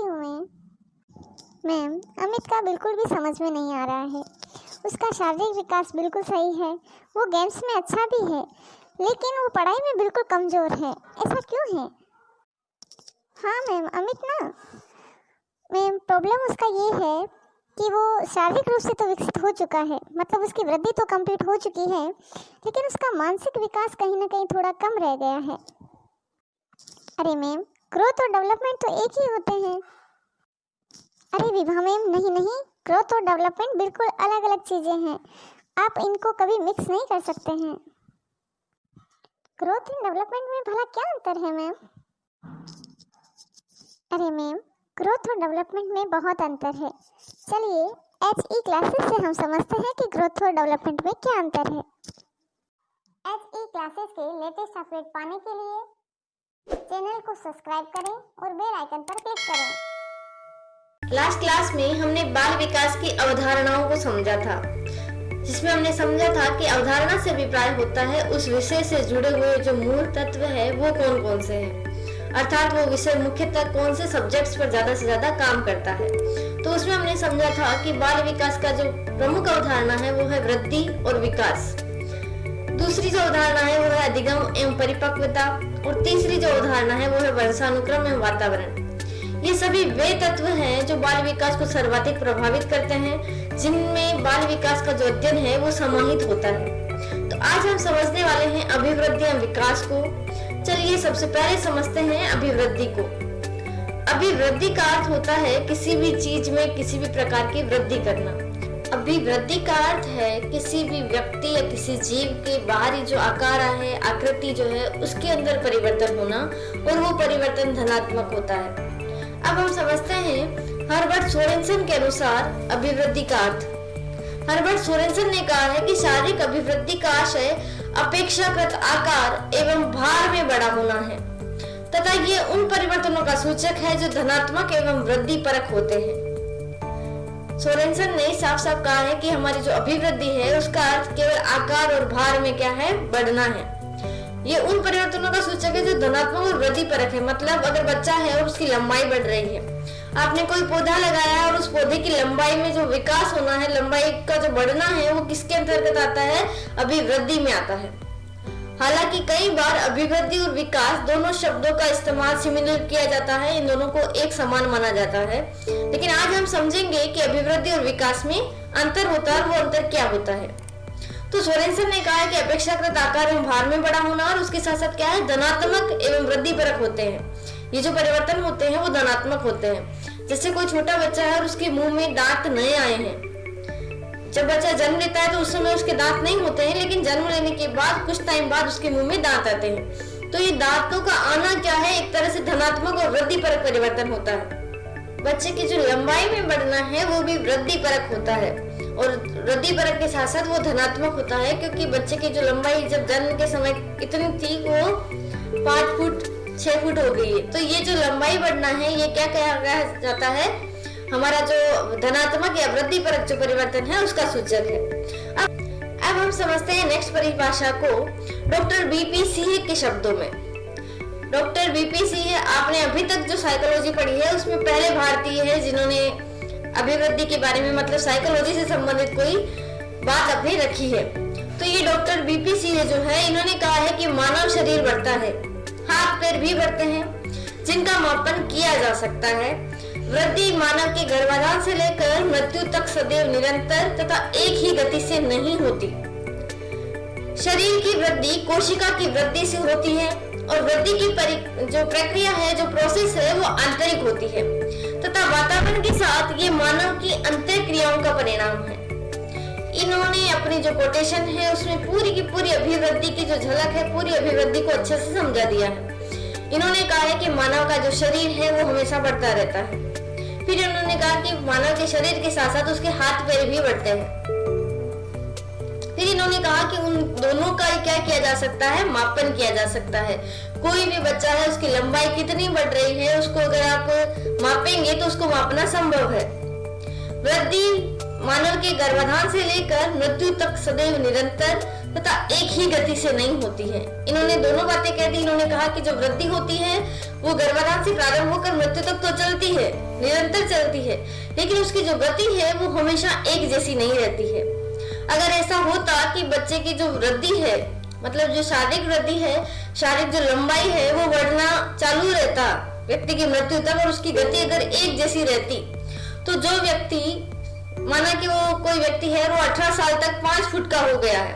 हूँ मैम। अमित का बिल्कुल भी समझ में नहीं आ रहा है। उसका शारीरिक विकास बिल्कुल सही है, वो गेम्स में अच्छा भी है, लेकिन वो पढ़ाई में बिल्कुल कमज़ोर है। ऐसा क्यों है? हाँ मैम, अमित ना मैम, प्रॉब्लम उसका ये है कि वो शारीरिक रूप से तो विकसित हो चुका है, मतलब उसकी वृद्धि तो कंप्लीट हो चुकी है, लेकिन उसका मानसिक विकास कहीं ना कहीं थोड़ा कम रह गया है। अरे मैम, ग्रोथ और डेवलपमेंट तो एक ही होते हैं। अरे विभा मैम, नहीं, ग्रोथ और डेवलपमेंट बिल्कुल अलग अलग चीज़ें हैं। आप इनको कभी मिक्स नहीं कर सकते हैं। ग्रोथ एंड डेवलपमेंट में भला क्या अंतर है मैम? अरे मैम, ग्रोथ और डेवलपमेंट में बहुत अंतर है। चलिए HE क्लासेस से हम समझते हैं कि ग्रोथ और डेवलपमेंट में क्या अंतर है। HE क्लासेस के लेटेस्ट अपडेट पाने के लिए चैनल को सब्सक्राइब करें और बेल आइकन पर क्लिक करें। लास्ट क्लास में हमने बाल विकास की अवधारणाओं को समझा था, जिसमें हमने समझा था कि अवधारणा से अभिप्राय होता है उस विषय से जुड़े हुए जो मूल तत्व है वो कौन कौन से हैं, अर्थात वो विषय मुख्यतः कौन से सब्जेक्ट्स पर ज्यादा से ज्यादा काम करता है। तो उसमें हमने समझा था कि बाल विकास का जो प्रमुख अवधारणा है वो है वृद्धि और विकास, दूसरी जो अवधारणा है वो है अधिगम एवं परिपक्वता, और तीसरी जो अवधारणा है वो है वंशानुक्रम एवं वातावरण। ये सभी वे तत्व हैं जो बाल विकास को सर्वाधिक प्रभावित करते हैं, जिनमें बाल विकास का जो अध्ययन है वो समाहित होता है। तो आज हम समझने वाले हैं अभिवृद्धि एवं विकास को। चलिए सबसे पहले समझते हैं अभिवृद्धि को। अभिवृद्धि का अर्थ होता है किसी भी चीज में किसी भी प्रकार की वृद्धि करना। अभिवृद्धि का अर्थ है किसी भी व्यक्ति या किसी जीव के बाहरी जो आकार है, आकृति जो है, उसके अंदर परिवर्तन होना, और वो परिवर्तन धनात्मक होता है। अब हम समझते हैं हर्बर्ट सोरेनसन के अनुसार अभिवृद्धि का अर्थ। हर्बर्ट सोरेनसन ने कहा है कि शारीरिक अभिवृद्धि का आशय अपेक्षाकृत आकार एवं भार में बड़ा होना है, तथा ये उन परिवर्तनों का सूचक है जो धनात्मक एवं वृद्धि परक होते हैं। सोरेनसन ने साफ साफ कहा है कि हमारी जो अभिवृद्धि है उसका अर्थ केवल आकार और भार में क्या है, बढ़ना है। ये उन परिवर्तनों का सूचक है जो धनात्मक और वृद्धि परक है। मतलब अगर बच्चा है और उसकी लंबाई बढ़ रही है, आपने कोई पौधा लगाया है और उस पौधे की लंबाई में जो विकास होना है, लंबाई का जो बढ़ना है, वो किसके अंतर्गत आता है, अभिवृद्धि में आता है। हालांकि कई बार अभिवृद्धि और विकास दोनों शब्दों का इस्तेमाल सिमिलर किया जाता है, इन दोनों को एक समान माना जाता है, लेकिन आज हम समझेंगे कि अभिवृद्धि और विकास में अंतर होता है, वो अंतर क्या होता है। तो सोरेनसन ने कहा है कि अपेक्षाकृत आकार एवं भार में बड़ा होना, और उसके साथ साथ क्या है, धनात्मक एवं वृद्धि परक होते हैं। ये जो परिवर्तन होते हैं वो धनात्मक होते हैं। जैसे कोई छोटा बच्चा है और उसके मुंह में दांत नए आए हैं। जब बच्चा जन्म लेता है तो उस समय उसके दांत नहीं होते हैं, लेकिन जन्म लेने के बाद कुछ टाइम बाद उसके मुंह में दांत आते हैं। तो ये दांतों का आना क्या है, एक तरह से धनात्मक और वृद्धि परक परिवर्तन होता है। बच्चे की जो लंबाई में बढ़ना है वो भी वृद्धि परक होता है, और वृद्धि परक के साथ साथ वो धनात्मक होता है, क्योंकि बच्चे की जो लंबाई जब जन्म के समय इतनी थी वो 5 फुट 6 फुट हो गई है। तो ये जो लंबाई बढ़ना है ये क्या कहा जाता है, हमारा जो धनात्मक या वृद्धि परक जो परिवर्तन है उसका सूचक है। अब हम समझते हैं नेक्स्ट परिभाषा को डॉक्टर बीपी सिंह के शब्दों में। डॉक्टर बीपी सिंह, आपने अभी तक जो साइकोलॉजी पढ़ी है उसमें पहले भारतीय है जिन्होंने अभिवृद्धि के बारे में, मतलब साइकोलॉजी से संबंधित कोई बात अपनी रखी है। तो ये डॉक्टर बीपी सिंह जो है, इन्होंने कहा है कि मानव शरीर बढ़ता है, हाथ पैर भी बढ़ते हैं, जिनका मापन किया जा सकता है। वृद्धि मानव के गर्भाधान से लेकर मृत्यु तक सदैव निरंतर तथा एक ही गति से नहीं होती। शरीर की वृद्धि कोशिका की वृद्धि से होती है, और वृद्धि की जो प्रक्रिया है, जो प्रोसेस है, वो आंतरिक होती है, तथा वातावरण के साथ ये मानव की अंतर क्रियाओं का परिणाम है। इन्होंने अपनी जो कोटेशन है उसमें पूरी की पूरी अभिवृद्धि की जो झलक है, पूरी अभिवृद्धि को अच्छे से समझा दिया है। इन्होंने कहा है कि मानव का जो शरीर है वो हमेशा बढ़ता रहता है। फिर इन्होंने कहा कि मानव के शरीर के साथ साथ उसके हाथ पैर भी बढ़ते हैं। फिर इन्होंने कहा कि उन दोनों का क्या किया जा सकता है, मापन किया जा सकता है। कोई भी बच्चा है, उसकी लंबाई कितनी बढ़ रही है, उसको अगर आप मापेंगे तो उसको मापना संभव है। वृद्धि मानव के गर्भाधान से लेकर मृत्यु तक सदैव निरंतर तथा एक ही गति से नहीं होती है। इन्होंने दोनों बातें कह दी। इन्होंने कहा कि जो वृद्धि होती है वो गर्भाधान से प्रारंभ होकर मृत्यु तक तो चलती है, निरंतर चलती है, लेकिन उसकी जो गति है वो हमेशा एक जैसी नहीं रहती है। अगर ऐसा होता कि बच्चे की जो वृद्धि है, मतलब जो शारीरिक वृद्धि है, शारीरिक जो लंबाई है वो बढ़ना चालू रहता व्यक्ति की मृत्यु तक, और उसकी गति अगर एक जैसी रहती, तो जो व्यक्ति, माना कि वो कोई व्यक्ति है वो 18 साल तक 5 फुट का हो गया है,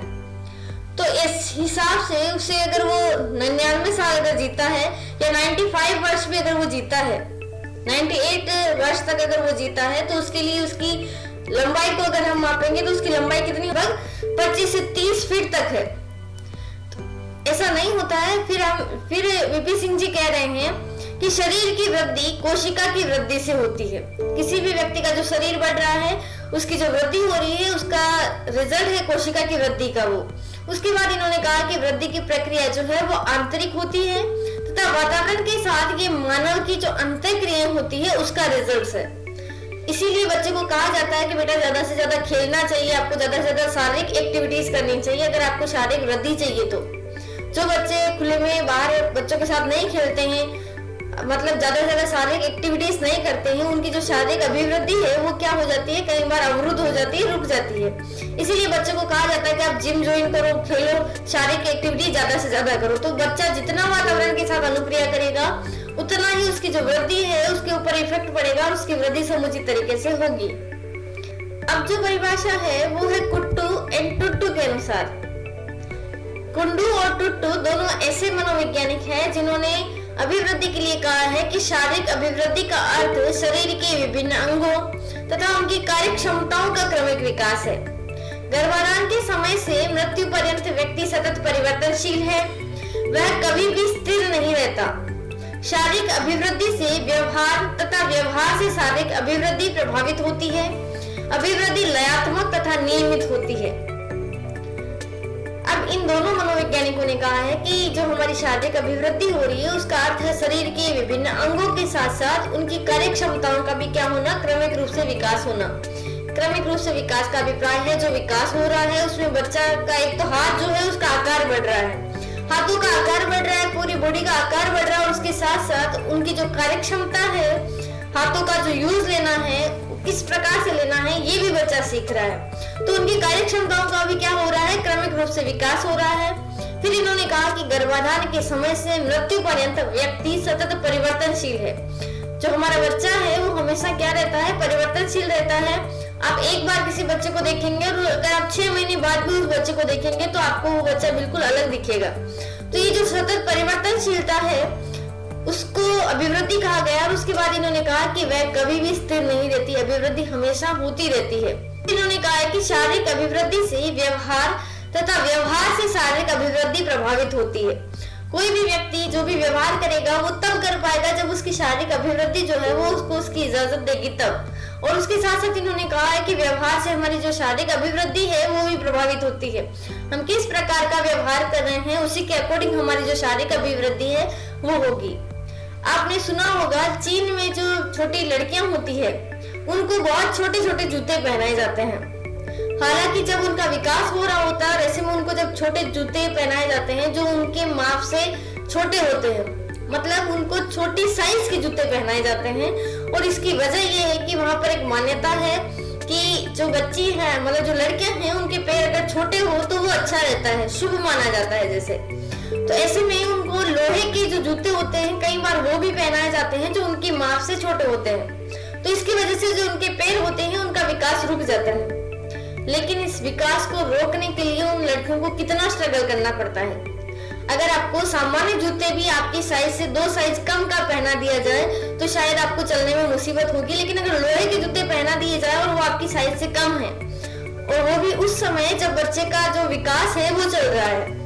तो इस हिसाब से उसे अगर वो 99 साल अगर जीता है या 95 वर्ष भी अगर वो जीता है, 98 वर्ष तक अगर वो जीता है, तो उसके लिए उसकी लंबाई को अगर हम मापेंगे तो उसकी लंबाई कितनी, लगभग 25 से 30 फीट तक है। तो ऐसा नहीं होता है। फिर वीपी सिंह जी कह रहे हैं कि शरीर की वृद्धि कोशिका की वृद्धि से होती है। किसी भी व्यक्ति का जो शरीर बढ़ रहा है, उसकी जो वृद्धि हो रही है, उसका रिजल्ट है कोशिका की वृद्धि का वो। उसके बाद इन्होंने कहा कि वृद्धि की प्रक्रिया जो है वो आंतरिक होती है तथा वातावरण के साथ ये मानव की जो अंतःक्रियाएं होती है उसका रिजल्ट है। इसीलिए बच्चे को कहा जाता है कि बेटा ज्यादा से ज्यादा खेलना चाहिए, आपको ज्यादा से ज्यादा शारीरिक एक्टिविटीज करनी चाहिए अगर आपको शारीरिक वृद्धि चाहिए तो। जो बच्चे खुले में बाहर बच्चों के साथ नहीं खेलते हैं, मतलब ज्यादा से ज्यादा शारीरिक एक्टिविटीज नहीं करते हैं, उनकी जो शारीरिक अभिवृद्धि है वो क्या हो जाती है, कई बार अवरुद्ध हो जाती है, रुक जाती है। इसीलिए बच्चों को कहा जाता है कि आप जिम ज्वाइन करो, खेलो, शारीरिक एक्टिविटी ज्यादा से ज्यादा करो। तो बच्चा जितना वातावरण के साथ अनुक्रिया करेगा उतना ही उसकी जो वृद्धि है उसके ऊपर इफेक्ट पड़ेगा और उसकी वृद्धि समुचित तरीके से होगी। अब जो परिभाषा है वो है कुट्टू एंड टुट्टू के अनुसार। कुंडू और टुट्टू दोनों ऐसे मनोवैज्ञानिक हैं जिन्होंने अभिवृद्धि के लिए कहा है कि शारीरिक अभिवृद्धि का अर्थ शरीर के विभिन्न अंगों तथा उनकी कार्य क्षमताओं का क्रमिक विकास है। गर्भाधान के समय से मृत्यु पर्यंत व्यक्ति सतत परिवर्तनशील है, वह कभी भी स्थिर नहीं रहता। शारीरिक अभिवृद्धि से व्यवहार तथा व्यवहार से शारीरिक अभिवृद्धि प्रभावित होती है। अभिवृद्धि लयात्मक तथा नियमित होती है। अब इन दोनों मनोवैज्ञानिकों ने कहा है कि जो हमारी शारीरिक अभिवृद्धि हो रही है उसका अर्थ है शरीर के विभिन्न अंगों के साथ साथ उनकी कार्य क्षमताओं का भी क्या होना, क्रमिक रूप से विकास होना। क्रमिक रूप से विकास का अभिप्राय है जो विकास हो रहा है उसमें बच्चा का एक तो हाथ जो है उसका आकार बढ़ रहा है, हाथों का आकार बढ़ रहा है, पूरी बॉडी का आकार बढ़ रहा है, और उसके साथ साथ उनकी जो कार्य क्षमता है, हाथों का जो यूज लेना है, किस प्रकार से लेना है, ये भी बच्चा सीख रहा है। तो उनकी कार्य क्षमताओं का भी क्या हो रहा है, क्रमिक रूप से विकास हो रहा है। फिर इन्होंने कहा कि गर्भाधान के समय से मृत्यु पर्यंत व्यक्ति सतत परिवर्तनशील है। जो हमारा बच्चा है वो हमेशा क्या रहता है, परिवर्तनशील रहता है। आप एक बार किसी बच्चे को देखेंगे और अगर आप 6 महीने बाद भी उस बच्चे को देखेंगे तो आपको वो बच्चा बिल्कुल अलग दिखेगा। तो ये जो सतत परिवर्तनशीलता है उसको अभिवृद्धि कहा गया। और उसके बाद इन्होंने कहा कि वह कभी भी स्थिर नहीं रहती, अभिवृद्धि हमेशा होती रहती है। इन्होंने कहा है कि शारीरिक अभिवृद्धि से व्यवहार तथा व्यवहार से शारीरिक अभिवृद्धि प्रभावित होती है। कोई भी व्यक्ति जो भी व्यवहार करेगा वो तब कर पाएगा जब उसकी शारीरिक अभिवृद्धि जो है वो उसको उसकी इजाजत देगी तब। और उसके साथ साथ इन्होंने कहा है कि व्यवहार से हमारी जो शारीरिक अभिवृद्धि है वो भी प्रभावित होती है। हम किस प्रकार का व्यवहार कर रहे हैं उसी के अकॉर्डिंग हमारी जो शारीरिक अभिवृद्धि है वो होगी। आपने सुना होगा चीन में जो छोटी लड़कियां होती है उनको बहुत छोटे छोटे जूते पहनाए जाते हैं। हालांकि जब उनका विकास हो रहा होता है ऐसे में उनको जब छोटे जूते पहनाए जाते हैं जो उनके माप से छोटे होते हैं, मतलब उनको छोटी साइज के जूते पहनाए जाते हैं। और इसकी वजह यह है कि वहां पर एक मान्यता है कि जो बच्ची है, मतलब जो लड़कियां हैं, उनके पैर अगर छोटे हो तो वो अच्छा रहता है, शुभ माना जाता है जैसे। तो ऐसे में उनको लोहे के जो जूते होते हैं कई बार वो भी पहनाए जाते हैं जो उनकी माप से छोटे होते हैं। तो इसकी वजह से जो उनके पैर होते हैं उनका विकास रुक जाता है। लेकिन इस विकास को रोकने के लिए उन लड़कियों को कितना स्ट्रगल करना पड़ता है। अगर आपको सामान्य जूते भी आपकी साइज से 2 साइज कम का पहना दिया जाए तो शायद आपको चलने में मुसीबत होगी, लेकिन अगर लोहे के जूते पहना दिए जाए और वो आपकी साइज से कम है और वो भी उस समय जब बच्चे का जो विकास है वो चल रहा है।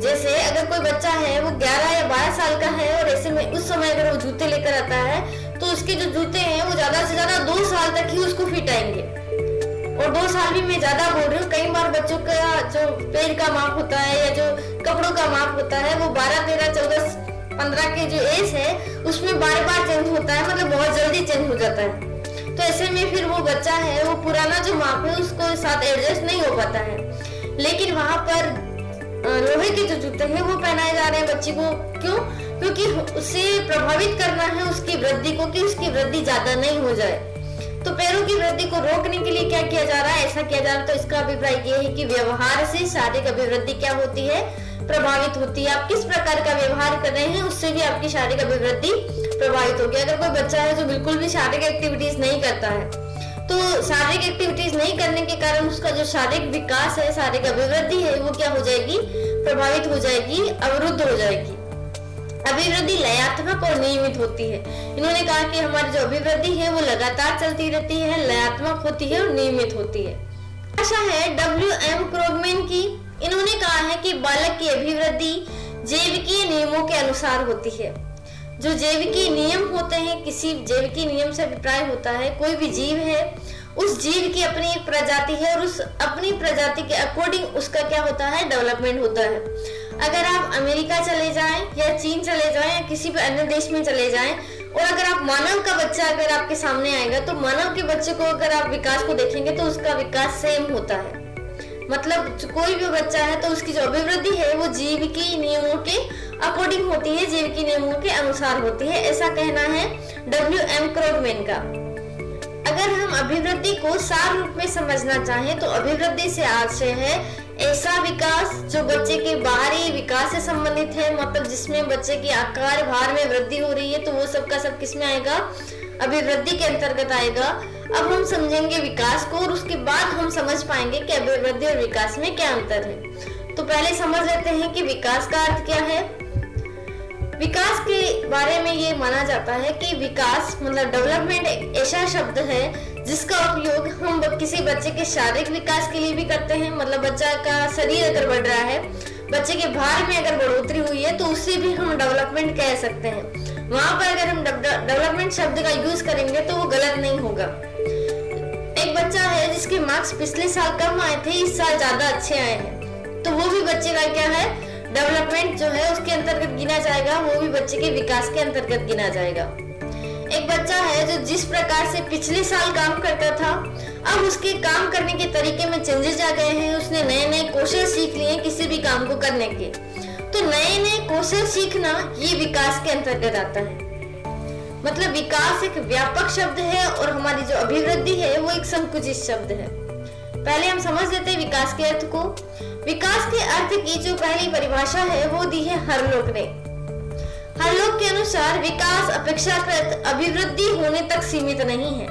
जैसे अगर कोई बच्चा है वो 11 या 12 साल का है और ऐसे में उस समय अगर वो जूते लेकर आता है तो उसके जो जूते हैं वो ज्यादा से ज्यादा 2 साल तक ही उसको फिट आएंगे। और 2 साल भी मैं ज्यादा बोल रही हूँ, कई बार बच्चों का जो पैर का माप होता है या जो कपड़ों का माप होता है वो 12, 13, 14, 15 के जो एज है उसमें बार बार चेंज होता है, मतलब बहुत जल्दी चेंज हो जाता है। तो ऐसे में फिर वो बच्चा है वो पुराना जो माप है उसको साथ एडजस्ट नहीं हो पाता है। लेकिन वहां पर लोहे के जो जूते हैं वो पहनाए जा रहे हैं बच्चे को। क्यों? क्योंकि उसे प्रभावित करना है उसकी वृद्धि को, कि उसकी वृद्धि ज्यादा नहीं हो जाए। तो पैरों की वृद्धि को रोकने के लिए क्या किया जा रहा है, ऐसा किया जा रहा है। तो इसका अभिप्राय ये है कि व्यवहार से शारीरिक अभिवृद्धि क्या होती है, प्रभावित होती है। आप किस प्रकार का व्यवहार कर रहे हैं उससे भी आपकी शारीरिक अभिवृद्धि प्रभावित होगी। अगर कोई बच्चा है जो बिल्कुल भी शारीरिक एक्टिविटीज नहीं करता है, तो शारीरिक एक्टिविटीज नहीं करने के कारण उसका जो शारीरिक विकास है, शारीरिक अभिवृद्धि है, वो क्या हो जाएगी, प्रभावित हो जाएगी, अवरुद्ध हो जाएगी। अभिवृद्धि लयात्मक और नियमित होती है। इन्होंने कहा कि हमारी जो अभिवृद्धि है वो लगातार चलती रहती है, लयात्मक होती है और नियमित होती है। आशा है W.M. क्रोगमैन की। इन्होंने कहा है कि बालक की अभिवृद्धि जैविकीय नियमों के अनुसार होती है। जो जैविकीय नियम होते हैं, किसी जैविकीय नियम से अभिप्राय होता है कोई भी जीव है, उस जीव की अपनी एक प्रजाति है और उस अपनी प्रजाति के अकॉर्डिंग उसका क्या होता है, डेवलपमेंट होता है। अगर आप अमेरिका चले जाएं या चीन चले जाएं या किसी भी अन्य देश में चले जाएं और अगर आप मानव का बच्चा अगर आपके सामने आएगा तो मानव के बच्चे को अगर आप विकास को देखेंगे तो उसका विकास सेम होता है। मतलब कोई भी बच्चा है तो उसकी जो अभिवृद्धि है वो जीव के नियमों के अकॉर्डिंग होती है, जीव के नियमों के अनुसार होती है, ऐसा कहना है W.M. क्रोगमैन का। अगर हम अभिवृद्धि को सार रूप में समझना चाहें तो अभिवृद्धि से आशय है ऐसा विकास जो बच्चे के बाहरी विकास से संबंधित है, मतलब जिसमें बच्चे की आकार भार में वृद्धि हो रही है, तो वो सब का सब किसमें आएगा, अभिवृद्धि के अंतर्गत आएगा। अब हम समझेंगे विकास को और उसके बाद हम समझ पाएंगे कि अभिवृद्धि और विकास में क्या अंतर है। तो पहले समझ लेते हैं कि विकास का अर्थ क्या है। विकास के बारे में ये माना जाता है कि विकास मतलब डेवलपमेंट एक ऐसा शब्द है जिसका उपयोग हम किसी बच्चे के शारीरिक विकास के लिए भी करते हैं। मतलब बच्चा का शरीर अगर बढ़ रहा है, बच्चे के भार में अगर बढ़ोतरी हुई है तो उससे भी हम डेवलपमेंट कह सकते हैं। वहां पर अगर हम डेवलपमेंट शब्द का यूज करेंगे तो वो गलत नहीं होगा। एक बच्चा है जिसके मार्क्स पिछले साल कम आए थे, इस साल ज्यादा अच्छे आए हैं, तो वो भी बच्चे का क्या है, डेवलपमेंट जो है उसके अंतर्गत गिना जाएगा, वो भी बच्चे के विकास के अंतर्गत गिना जाएगा। एक बच्चा है जो जिस प्रकार से पिछले साल काम करता था, अब उसके काम करने के तरीके में चेंजेस आ गए हैं, उसने नए नए कौशल सीख लिए किसी भी काम को करने के। तो नए नए कौशल सीखना ये विकास के अंतर्गत आता है। मतलब विकास एक व्यापक शब्द है और हमारी जो अभिवृद्धि है वो एक संकुचित शब्द है। पहले हम समझ लेते हैं विकास के अर्थ को। विकास के अर्थ की जो पहली परिभाषा है वो दी है हरलोक ने। हरलोक के अनुसार विकास अपेक्षाकृत अभिवृद्धि होने तक सीमित नहीं है,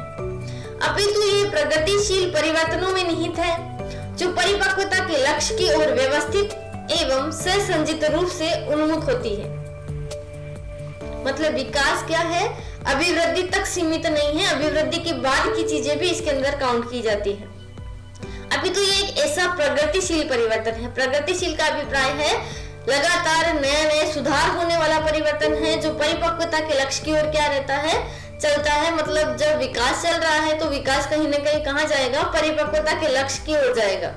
अपितु ये प्रगतिशील परिवर्तनों में निहित है जो परिपक्वता के लक्ष्य की ओर व्यवस्थित एवं सुसंजित रूप से उन्मुख होती है। मतलब विकास क्या है, अभिवृद्धि तक सीमित नहीं है, अभिवृद्धि के बाद की चीजें भी इसके अंदर काउंट की जाती है। अभी तो ये एक ऐसा प्रगतिशील परिवर्तन है। प्रगतिशील का अभिप्राय है लगातार नए नए सुधार होने वाला परिवर्तन है जो परिपक्वता के लक्ष्य की ओर क्या रहता है, चलता है। मतलब जब विकास चल रहा है तो विकास कहीं ना कहीं कहाँ जाएगा, परिपक्वता के लक्ष्य की ओर जाएगा।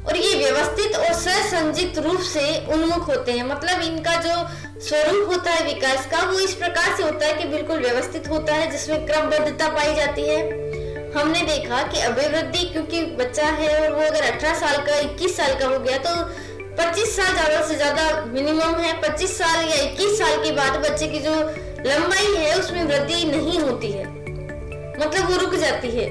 और ये व्यवस्थित और सुसंजित रूप से उन्मुख होते हैं। मतलब इनका जो स्वरूप होता है विकास का वो इस प्रकार से होता है कि बिल्कुल व्यवस्थित होता है, जिसमें क्रमबद्धता पाई जाती है। हमने देखा कि अभिवृद्धि, क्योंकि बच्चा है और वो अगर 18 साल का 21 साल का हो गया तो 25 साल ज्यादा से ज्यादा मिनिमम है। 25 साल या 21 साल के बाद बच्चे की जो लंबाई है उसमें वृद्धि नहीं होती है, मतलब वो रुक जाती है।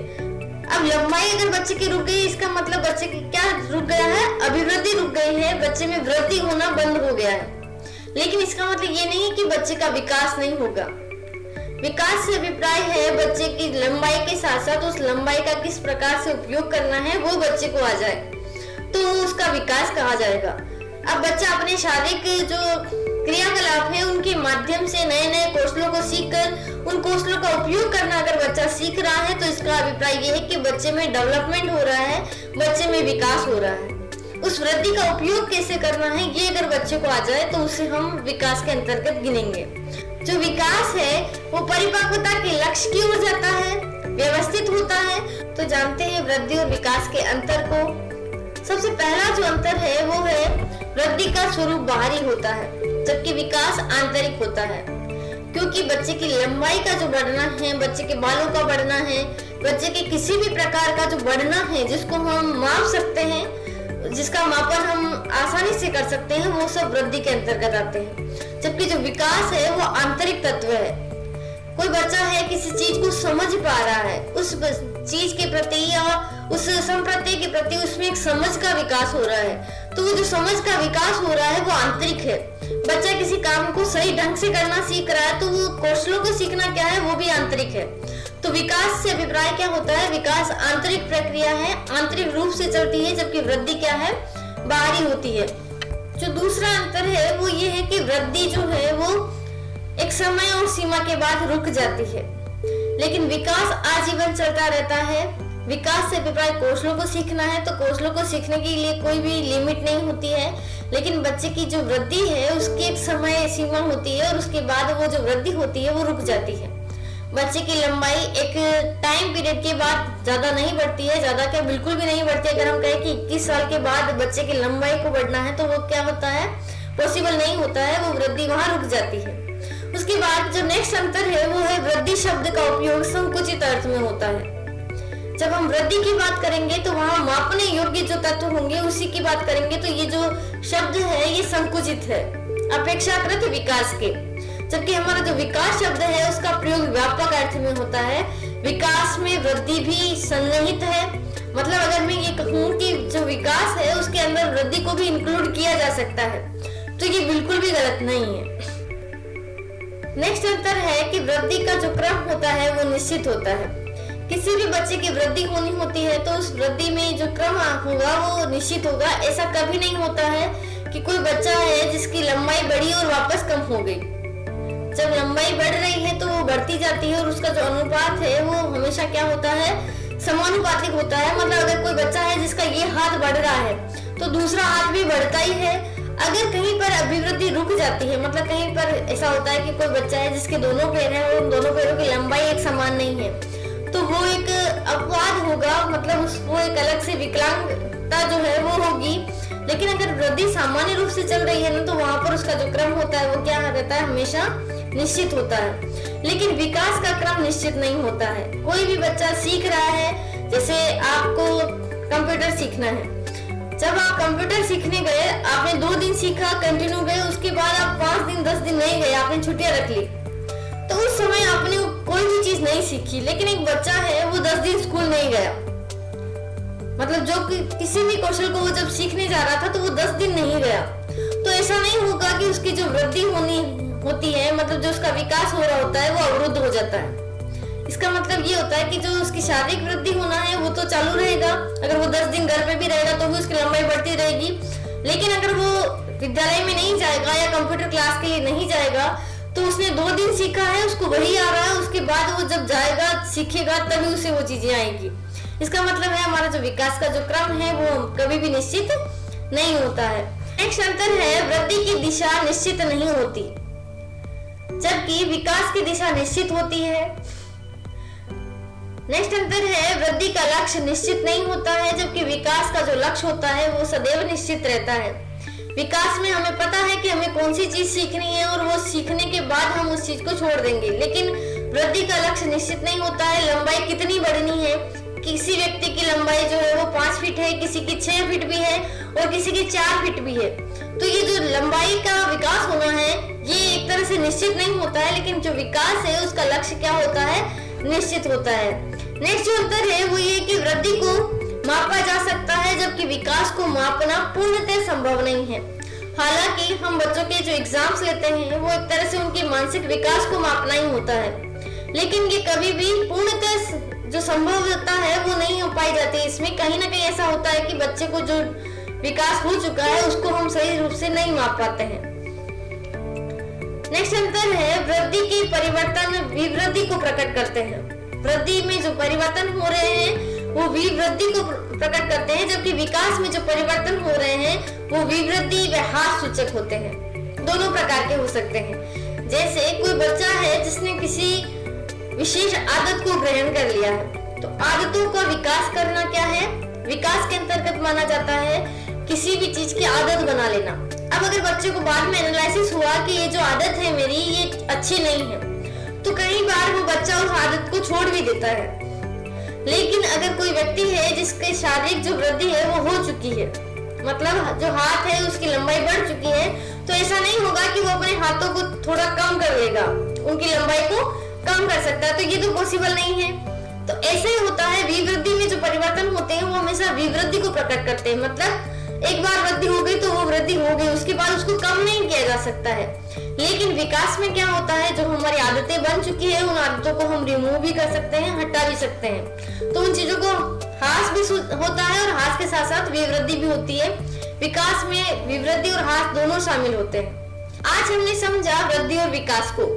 अब लंबाई अगर बच्चे की रुक गई, इसका मतलब बच्चे की क्या रुक गया है, अभिवृद्धि रुक गई है, बच्चे में वृद्धि होना बंद हो गया है। लेकिन इसका मतलब ये नहीं है कि बच्चे का विकास नहीं होगा। विकास से अभिप्राय है बच्चे की लंबाई के साथ साथ उस लंबाई का किस प्रकार से उपयोग करना है वो बच्चे को आ जाए तो उसका विकास कहा जाएगा। अब बच्चा अपने शारीरिक जो क्रियाकलाप है उनके माध्यम से नए नए कौशलों को सीखकर उन कौशलों का उपयोग करना अगर बच्चा सीख रहा है तो इसका अभिप्राय ये है कि बच्चे में डेवलपमेंट हो रहा है, बच्चे में विकास हो रहा है। उस वृद्धि का उपयोग कैसे करना है ये अगर बच्चे को आ जाए तो उसे हम विकास के अंतर्गत गिनेंगे। जो विकास है वो परिपक्वता के लक्ष्य की ओर जाता है, व्यवस्थित होता है। तो जानते हैं वृद्धि और विकास के अंतर को। सबसे पहला जो अंतर है वो है वृद्धि का स्वरूप बाहरी होता है जबकि विकास आंतरिक होता है। क्योंकि बच्चे की लंबाई का जो बढ़ना है, बच्चे के बालों का बढ़ना है, बच्चे के किसी भी प्रकार का जो बढ़ना है जिसको हम माप सकते हैं, जिसका मापन हम आसानी से कर सकते हैं, वो सब वृद्धि के अंतर्गत आते हैं। जबकि जो विकास है वो आंतरिक तत्व है। कोई बच्चा है किसी चीज को समझ पा रहा है, उस चीज के प्रति या उस संप्रति के प्रति उसमें एक समझ का विकास हो रहा है, तो वो जो समझ का विकास हो रहा है वो आंतरिक है। बच्चा किसी काम को सही ढंग से करना सीख रहा है, तो वो कौशलों को सीखना क्या है, वो भी आंतरिक है। तो विकास से अभिप्राय क्या होता है? विकास आंतरिक प्रक्रिया है, आंतरिक रूप से चलती है, जबकि वृद्धि क्या है, बाहरी होती है। जो दूसरा अंतर है वो ये है कि वृद्धि जो है वो एक समय और सीमा के बाद रुक जाती है, लेकिन विकास आजीवन चलता रहता है। विकास से अभिप्राय कौशलों को सीखना है, तो कौशलों को सीखने के लिए कोई भी लिमिट नहीं होती है, लेकिन बच्चे की जो वृद्धि है उसकी एक समय सीमा होती है और उसके बाद वो जो वृद्धि होती है वो रुक जाती है। बच्चे की लंबाई एक टाइम पीरियड के बाद ज्यादा नहीं बढ़ती है, ज्यादा क्या बिल्कुल भी नहीं बढ़ती है। अगर हम कहें कि 21 साल के बाद बच्चे की लंबाई को बढ़ना है तो वो क्या होता है, पॉसिबल नहीं होता है, वो वृद्धि वहां रुक जाती है। उसके बाद जो नेक्स्ट अंतर है वो है वृद्धि शब्द का उपयोग संकुचित अर्थ में होता है। जब हम वृद्धि की बात करेंगे तो वहां मापने योग्य जो तत्व होंगे उसी की बात करेंगे, तो ये जो शब्द है ये संकुचित है अपेक्षाकृत विकास के। जबकि हमारा जो विकास शब्द है उसका प्रयोग व्यापक अर्थ में होता है। विकास में वृद्धि भी सन्निहित है, मतलब अगर मैं ये कहूँ कि जो विकास है उसके अंदर वृद्धि को भी इंक्लूड किया जा सकता है, तो ये बिल्कुल भी गलत नहीं है। नेक्स्ट अंतर है कि वृद्धि का जो क्रम होता है वो निश्चित होता है। किसी भी बच्चे की वृद्धि होनी होती है तो उस वृद्धि में जो क्रम होगा वो निश्चित होगा। ऐसा कभी नहीं होता है कि कोई बच्चा है जिसकी लंबाई बढ़ी और वापस कम हो गई। जब लंबाई बढ़ रही है तो वो बढ़ती जाती है और उसका जो अनुपात है वो हमेशा क्या होता है, समानुपातिक होता है। मतलब अगर कोई बच्चा है जिसका ये हाथ बढ़ रहा है तो दूसरा हाथ भी बढ़ता ही है। अगर कहीं पर अभिवृद्धि रुक जाती है, मतलब कहीं पर ऐसा होता है कि कोई बच्चा है जिसके दोनों पैर हैं और दोनों पैरों की लंबाई एक समान नहीं है, तो वो एक अपवाद होगा, मतलब वो एक अलग से विकलांगता जो है वो होगी। लेकिन अगर वृद्धि सामान्य रूप से चल रही है ना, तो वहां पर उसका जो क्रम होता है वो क्या रहता है, हमेशा निश्चित होता है। लेकिन विकास का क्रम निश्चित नहीं होता है। कोई भी बच्चा सीख रहा है, जैसे आपको कंप्यूटर सीखना है, जब आप कंप्यूटर सीखने गए, आपने 2 दिन सीखा, कंटिन्यू गए, उसके बाद आप 5 दिन 10 दिन नहीं गए, आपने छुट्टियां रख ली, तो उस समय आपने कोई भी चीज नहीं सीखी। लेकिन एक बच्चा है वो 10 दिन स्कूल नहीं गया, मतलब जो किसी भी कौशल को वो जब सीखने जा रहा था तो वो 10 दिन नहीं गया, तो ऐसा नहीं होगा कि उसकी जो वृद्धि होती है, मतलब जो उसका विकास हो रहा होता है वो अवरुद्ध हो जाता है। इसका मतलब ये होता है कि जो उसकी शारीरिक वृद्धि होना है वो तो चालू रहेगा। अगर वो 10 दिन घर पे भी रहेगा तो भी उसकी लंबाई बढ़ती रहेगी। लेकिन अगर वो विद्यालय में नहीं जाएगा या कंप्यूटर क्लास के लिए नहीं जाएगा, तो उसने 2 दिन सीखा है, उसको वही आ रहा है, उसके बाद वो जब जाएगा सीखेगा तभी उसे वो चीजें आएगी। इसका मतलब है हमारा जो विकास का जो क्रम है वो कभी भी निश्चित नहीं होता है। नेक्स्ट अंतर है वृद्धि की दिशा निश्चित नहीं होती, जबकि विकास की दिशा निश्चित होती है। नेक्स्ट अंतर है वृद्धि का लक्ष्य निश्चित नहीं होता है, जबकि विकास का जो लक्ष्य होता है वो सदैव निश्चित रहता है। विकास में हमें पता है कि हमें कौन सी चीज सीखनी है और वो सीखने के बाद हम उस चीज को छोड़ देंगे। लेकिन वृद्धि का लक्ष्य निश्चित नहीं होता है। लंबाई कितनी बढ़नी है, किसी व्यक्ति की लंबाई जो है वो 5 फीट है, किसी की 6 फीट भी है और किसी की 4 फीट भी है। तो ये जो लंबाई का विकास होना है ये एक तरह से निश्चित नहीं होता है, लेकिन जो विकास है उसका लक्ष्य क्या होता है, निश्चित होता है। नेक्स्ट जो अंतर है वो ये कि वृद्धि को मापा जा सकता है, जबकि विकास को मापना पूर्णतः संभव नहीं है। हालांकि हम बच्चों के जो एग्जाम्स लेते हैं वो एक तरह से उनके मानसिक विकास को मापना ही होता है, लेकिन ये कभी भी पूर्णतः जो संभवता है वो नहीं हो पाई जाती। इसमें कहीं ना कहीं ऐसा होता है कि बच्चे को जो विकास हो चुका है उसको हम सही रूप से नहीं माप पाते हैं। नेक्स्ट अंतर है वृद्धि के परिवर्तन विवृद्धि को प्रकट करते हैं। वृद्धि में जो परिवर्तन हो रहे हैं वो विवृद्धि को प्रकट करते हैं, जबकि विकास में जो परिवर्तन हो रहे हैं वो विवृद्धि व ह्रास सूचक होते हैं। दोनों प्रकार के हो सकते हैं। जैसे कोई बच्चा है जिसने किसी विशेष आदत को ग्रहण कर लिया है, तो आदतों का विकास करना क्या है, विकास के अंतर्गत माना जाता है किसी भी चीज की आदत बना लेना। अब अगर बच्चे को बाद में एनालिसिस हुआ कि ये जो आदत है मेरी ये अच्छी नहीं है, तो कई बार वो बच्चा उस आदत को छोड़ भी देता है। लेकिन अगर कोई व्यक्ति है जिसके शारीरिक जो वृद्धि है वो हो चुकी है, मतलब जो हाथ है उसकी लंबाई बढ़ चुकी है, तो ऐसा नहीं होगा कि वो अपने हाथों को थोड़ा कम कर लेगा, उनकी लंबाई को कम कर सकता है, तो ये तो पॉसिबल नहीं है। तो ऐसे ही होता है, विवृद्धि में जो परिवर्तन होते हैं वो हमेशा विवृद्धि को प्रकट करते हैं। मतलब एक बार वृद्धि हो गई तो वो वृद्धि हो गई, उसके बाद उसको कम नहीं किया जा सकता है। लेकिन विकास में क्या होता है, जो हमारी आदतें बन चुकी है उन आदतों को हम रिमूव भी कर सकते हैं, हटा भी सकते हैं। तो उन चीजों को ह्रास भी होता है और ह्रास के साथ साथ विवृद्धि भी होती है। विकास में विवृद्धि और ह्रास दोनों शामिल होते हैं। आज हमने समझा वृद्धि और विकास को।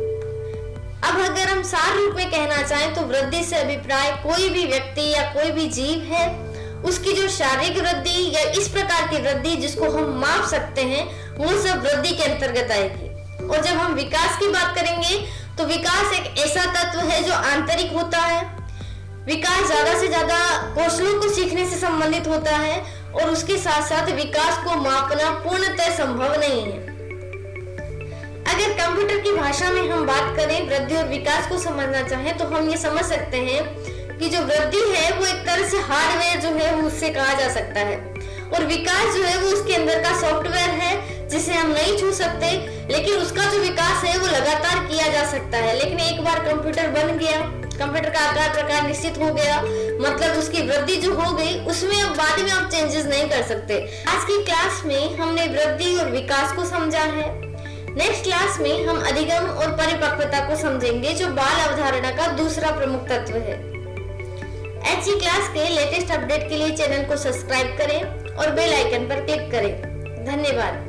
अब अगर हम सार रूप में कहना चाहें तो वृद्धि से अभिप्राय कोई भी व्यक्ति या कोई भी जीव है, उसकी जो शारीरिक वृद्धि या इस प्रकार की वृद्धि जिसको हम माप सकते हैं, वो सब वृद्धि के अंतर्गत आएगी। और जब हम विकास की बात करेंगे तो विकास एक ऐसा तत्व है जो आंतरिक होता है। विकास ज्यादा से ज्यादा कौशलों को सीखने से संबंधित होता है और उसके साथ साथ विकास को मापना पूर्णतः संभव नहीं है। अगर कंप्यूटर की भाषा में हम बात करें, वृद्धि और विकास को समझना चाहें, तो हम ये समझ सकते हैं कि जो वृद्धि है वो एक तरह से हार्डवेयर जो है वो उससे कहा जा सकता है, और विकास जो है वो उसके अंदर का सॉफ्टवेयर है जिसे हम नहीं छू सकते, लेकिन उसका जो विकास है वो लगातार किया जा सकता है। लेकिन एक बार कंप्यूटर बन गया, कंप्यूटर का आकार प्रकार निश्चित हो गया, मतलब उसकी वृद्धि जो हो गई उसमें अब बाद में आप चेंजेस नहीं कर सकते। आज की क्लास में हमने वृद्धि और विकास को समझा है। नेक्स्ट क्लास में हम अधिगम और परिपक्वता को समझेंगे, जो बाल अवधारणा का दूसरा प्रमुख तत्व है। ऐसी क्लास के लेटेस्ट अपडेट के लिए चैनल को सब्सक्राइब करें और बेल आइकन पर क्लिक करें। धन्यवाद।